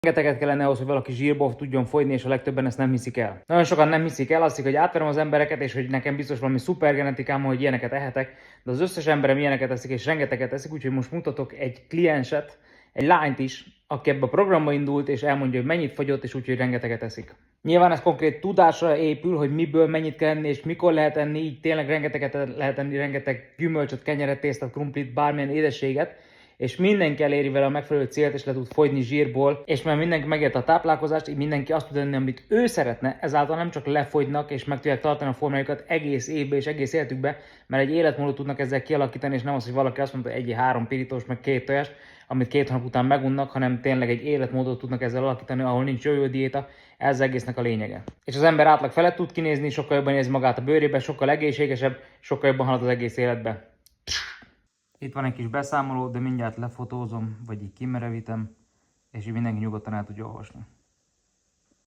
Rengeteget kellene ahhoz, hogy valaki zsírból tudjon fogyni, és a legtöbben ezt nem hiszik el. Nagyon sokan nem hiszik el, azt hiszik, hogy átverem az embereket, és hogy nekem biztos valami szuper genetikám, hogy ilyeneket ehetek, de az összes emberem ilyeneket eszik, és rengeteget eszik, úgyhogy most mutatok egy klienset, egy lányt is, aki ebbe a programba indult, és elmondja, hogy mennyit fogyott, és úgyhogy rengeteget eszik. Nyilván ez konkrét tudásra épül, hogy miből mennyit kell enni, és mikor lehet enni, így tényleg rengeteget lehet enni, rengeteg gyümölcsöt, kenyeret, tésztát, krumplit, bármilyen édességet, és mindenki eléri vele a megfelelő célt, és le tud fogyni zsírból, és mert mindenki megérte a táplálkozást, így mindenki azt tud enni, amit ő szeretne, ezáltal nem csak lefogynak, és meg tudják tartani a formájukat egész évben és egész életükbe, mert egy életmódot tudnak ezzel kialakítani, és nem az, hogy valaki azt mondta, hogy 1-3 pirítós, meg 2 tojás, amit 2 hónap után megunnak, hanem tényleg egy életmódot tudnak ezzel alakítani, ahol nincs jó diéta, ez az egésznek a lényege. És az ember átlag felett tud kinézni, sokkal jobban érzi magát a bőrébe, sokkal egészségesebb, sokkal jobban halad az egész életbe. Itt van egy kis beszámoló, de mindjárt lefotózom, vagy így kimerevítem, és így mindenki nyugodtan el tudja olvasni.